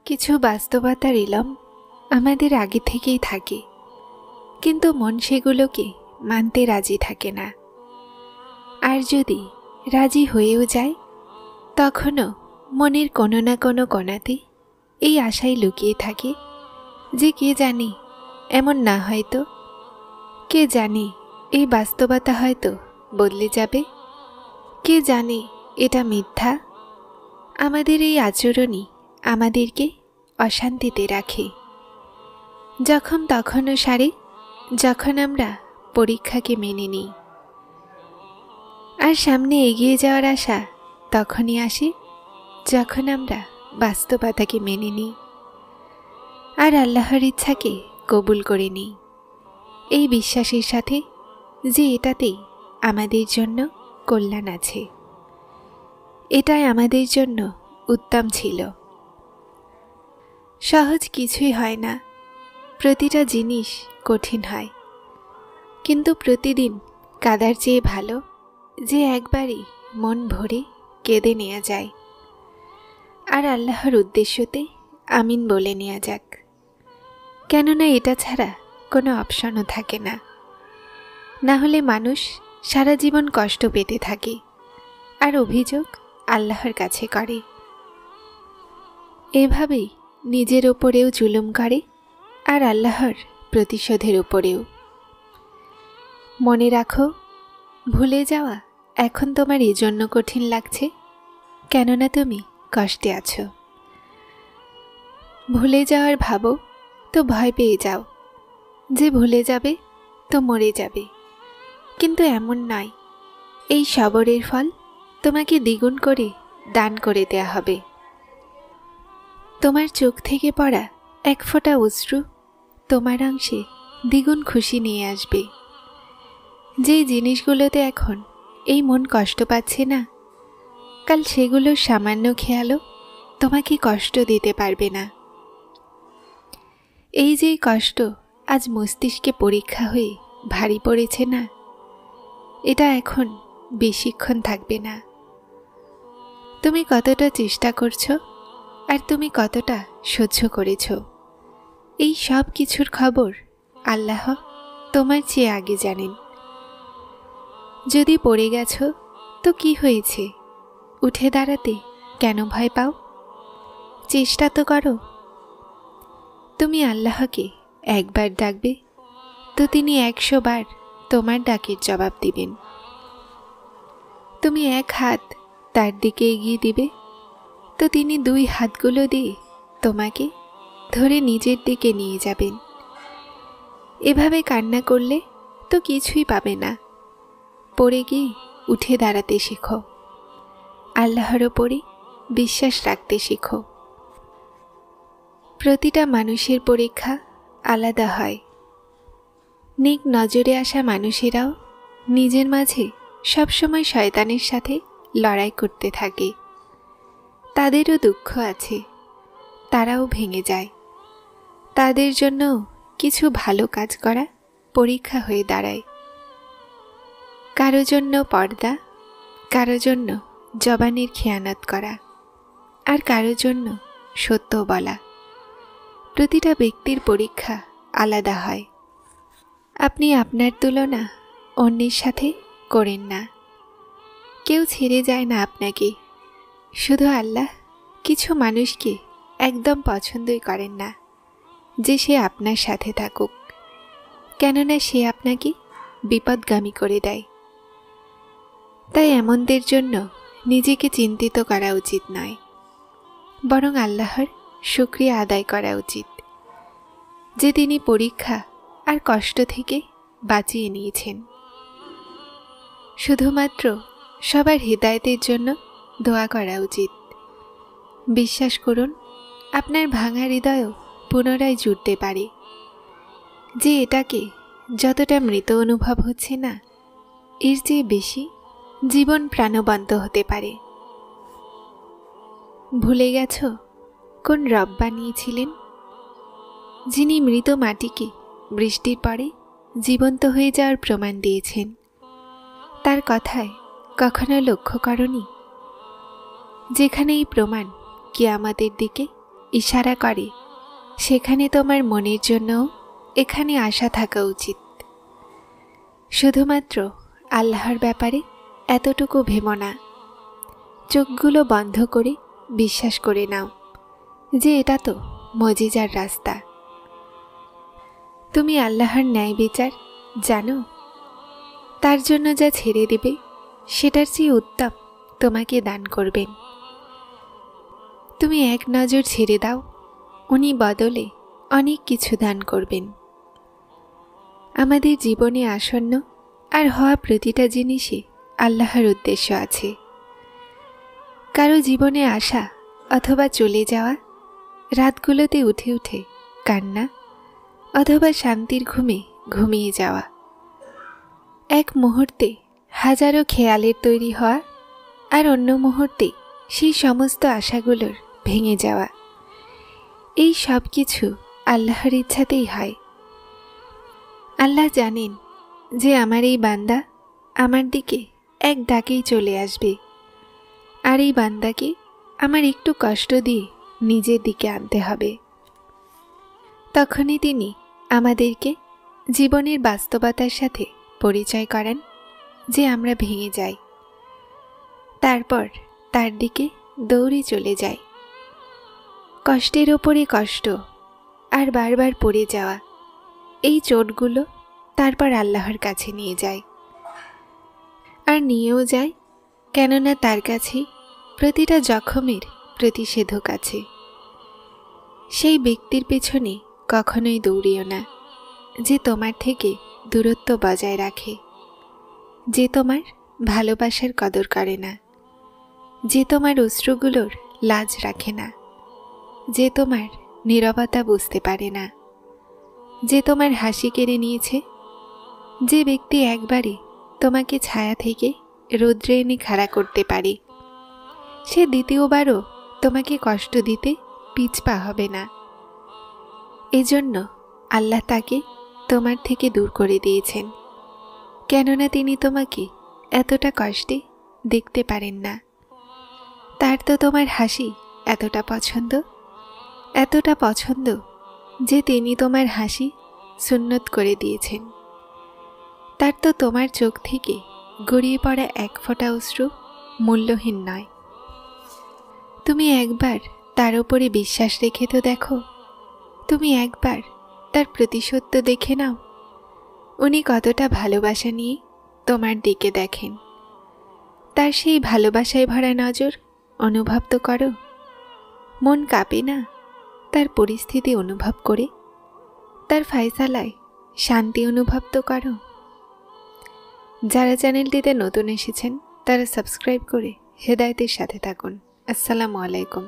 কিছু বাস্তবতার ইলম আমাদের আগে থেকেই থাকে, কিন্তু মন সেগুলোকে মানতে রাজি থাকে না। আর যদি রাজি হয়েও যায়, তখনও মনের কোনো না কোনো কোণাতে এই আশাই লুকিয়ে থাকে যে কে জানে এমন না হয়তো, কে জানে এই বাস্তবতা হয়তো বদলে যাবে, কে জানে এটা মিথ্যা। আমাদের এই আচরণই আমাদেরকে অশান্তিতে রাখে। যখন তখনও সারে যখন আমরা পরীক্ষাকে মেনে নিই, আর সামনে এগিয়ে যাওয়ার আশা তখনই আসে যখন আমরা বাস্তবতাকে মেনে নিই আর আল্লাহর ইচ্ছাকে কবুল করে নিই, এই বিশ্বাসের সাথে যে এটাতেই আমাদের জন্য কল্যাণ আছে, এটাই আমাদের জন্য উত্তম ছিল। সহজ কিছুই হয় না, প্রতিটা জিনিস কঠিন হয়, কিন্তু প্রতিদিন কাদার চেয়ে ভালো যে একবারই মন ভরে কেঁদে নেওয়া যায় আর আল্লাহর উদ্দেশ্যতে আমিন বলে নেওয়া যাক, কেননা এটা ছাড়া কোনো অপশনও থাকে না। না হলে মানুষ সারা জীবন কষ্ট পেতে থাকে আর অভিযোগ আল্লাহর কাছে করে। এভাবেই নিজের ওপরেও জুলুম করে আর আল্লাহর প্রতিশোধের ওপরেও। মনে রাখো, ভুলে যাওয়া এখন তোমার এই জন্য কঠিন লাগছে কেননা তুমি কষ্টে আছো। ভুলে যাওয়ার ভাবো তো ভয় পেয়ে যাও যে ভুলে যাবে তো মরে যাবে, কিন্তু এমন নয়। এই সবরের ফল তোমাকে দ্বিগুণ করে দান করে দেয়া হবে। তোমার চোখ থেকে পড়া এক ফোঁটা অশ্রু তোমার অংশে দ্বিগুণ খুশি নিয়ে আসবে। যেই জিনিসগুলোতে এখন এই মন কষ্ট পাচ্ছে না, কাল সেগুলোর সামান্য খেয়ালও তোমাকে কষ্ট দিতে পারবে না। এই যে কষ্ট আজ মস্তিষ্কে পরীক্ষা হয়ে ভারী পড়েছে না, এটা এখন বেশিক্ষণ থাকবে না। তুমি কতটা চেষ্টা করছো আর তুমি কতটা সহ্য করেছ, এই সব কিছুর খবর আল্লাহ তোমার চেয়ে আগে জানেন। যদি পড়ে গেছো তো কি হয়েছে, উঠে দাঁড়াতে কেন ভয় পাও? চেষ্টা তো করো। তুমি আল্লাহকে একবার ডাকবে তো তিনি 100 বার তোমার ডাকের জবাব দিবেন। তুমি এক হাত তার দিকে এগিয়ে দিবে তো তিনি 2 হাতগুলো দিয়ে তোমাকে ধরে নিজের দিকে নিয়ে যাবেন। এভাবে কান্না করলে তো কিছুই পাবে না। পড়ে গিয়ে উঠে দাঁড়াতে শেখো, আল্লাহর ওপরে বিশ্বাস রাখতে শেখো। প্রতিটা মানুষের পরীক্ষা আলাদা হয়। নেক নজরে আসা মানুষেরাও নিজের মাঝে সবসময় শয়তানের সাথে লড়াই করতে থাকে। তাদেরও দুঃখ আছে, তারাও ভেঙে যায়। তাদের জন্য কিছু ভালো কাজ করা পরীক্ষা হয়ে দাঁড়ায়। কারো জন্য পর্দা, কারো জন্য জবানের খেয়ানত করা, আর কারো জন্য সত্য বলা। প্রতিটা ব্যক্তির পরীক্ষা আলাদা হয়। আপনি আপনার তুলনা অন্যের সাথে করেন না। কেউ ছেড়ে যায় না আপনাকে। শুধু আল্লাহ কিছু মানুষকে একদম পছন্দই করেন না যে সে আপনার সাথে থাকুক, কেননা সে আপনাকে বিপদগামী করে দেয়। তাই এমনদের জন্য নিজেকে চিন্তিত করা উচিত নয়, বরং আল্লাহর শুকরিয়া আদায় করা উচিত যে তিনি পরীক্ষা আর কষ্ট থেকে বাঁচিয়ে নিয়েছেন। শুধুমাত্র সবার হিদায়াতের জন্য দোয়া করা উচিত। বিশ্বাস করুন, আপনার ভাঙা হৃদয়ও পুনরায় জুড়তে পারে। যে এটাকে যতটা মৃত অনুভব হচ্ছে না, এর চেয়ে বেশি জীবন প্রাণবন্ত হতে পারে। ভুলে গেছ কোন রব বানিয়েছিলেন, যিনি মৃত মাটিকে বৃষ্টির পরে জীবন্ত হয়ে যাওয়ার প্রমাণ দিয়েছেন? তার কথায় কখনো লক্ষ্য করনি? যেখানে এই প্রমাণ কিয়ামতের দিকে ইশারা করে, সেখানে তোমার মনের জন্য এখানে আসা থাকা উচিত। শুধুমাত্র আল্লাহর ব্যাপারে এতটুকু ভেবো না। চোখগুলো বন্ধ করে বিশ্বাস করে নাও যে এটা তো মজিজার রাস্তা। তুমি আল্লাহর ন্যায় বিচার জানো? তার জন্য যা ছেড়ে দেবে সেটার চেয়ে উত্তম তোমাকে দান করবেন। তুমি এক নজর ছেড়ে দাও, উনি বদলে অনেক কিছু দান করবেন। আমাদের জীবনে আসন্ন আর হওয়া প্রতিটা জিনিসে আল্লাহর উদ্দেশ্য আছে। কারো জীবনে আসা অথবা চলে যাওয়া, রাতগুলোতে উঠে উঠে কান্না অথবা শান্তির ঘুমে ঘুমিয়ে যাওয়া, এক মুহূর্তে হাজারো খেয়ালের তৈরি হওয়া আর অন্য মুহূর্তে সেই সমস্ত আশাগুলোর ভেঙে যাওয়া, এই সব কিছু আল্লাহর ইচ্ছাতেই হয়। আল্লাহ জানেন যে আমার এই বান্দা আমার দিকে এক ডাকেই চলে আসবে, আর এই বান্দাকে আমার একটু কষ্ট দিয়ে নিজের দিকে আনতে হবে। তখনই তিনি আমাদেরকে জীবনের বাস্তবতার সাথে পরিচয় করান যে আমরা ভেঙে যাই, তারপর তার দিকে দৌড়ে চলে যাই। কষ্টের ওপরে কষ্ট আর বারবার পড়ে যাওয়া, এই চোটগুলো তারপর আল্লাহর কাছে নিয়ে যায়, আর নিয়েও যায় কেননা তার কাছে প্রতিটা জখমের প্রতিষেধক আছে। সেই ব্যক্তির পেছনে কখনোই দৌড়িও না যে তোমার থেকে দূরত্ব বজায় রাখে, যে তোমার ভালোবাসার কদর করে না, যে তোমার অশ্রুগুলোর লাজ রাখে না, যে তোমার নীরবতা বুঝতে পারে না, যে তোমার হাসি কেড়ে নিয়েছে, যে ব্যক্তি একবারে তোমাকে ছায়া থেকে রৌদ্রে এনে খাড়া করতে পারে, সে দ্বিতীয়বারও তোমাকে কষ্ট দিতে পিছপা হবে না। এজন্য আল্লাহ তাকে তোমার থেকে দূর করে দিয়েছেন, কেননা তিনি তোমাকে এতটা কষ্টে দেখতে পারেন না। তার তো তোমার হাসি এতটা পছন্দ যে তিনি তোমার হাসি সুন্নত করে দিয়েছেন। তার তো তোমার চোখ থেকে গড়িয়ে পড়া এক ফোঁটা অশ্রু মূল্যহীন নয়। তুমি একবার তার উপরে বিশ্বাস রেখে তো দেখো, তুমি একবার তার প্রতিশোধ তো দেখে নাও। উনি কতটা ভালোবাসা নিয়ে তোমার দিকে দেখেন, তার সেই ভালোবাসায় ভরা নজর অনুভব তো করো। মন কাঁপে না তার পরিস্থিতি অনুভব করে? তার ফায়সালায় শান্তি অনুভব তো করো। যারা চ্যানেলটিতে নতুন এসেছেন তারা সাবস্ক্রাইব করে হেদায়েতের সাথে থাকুন। আসসালামু আলাইকুম।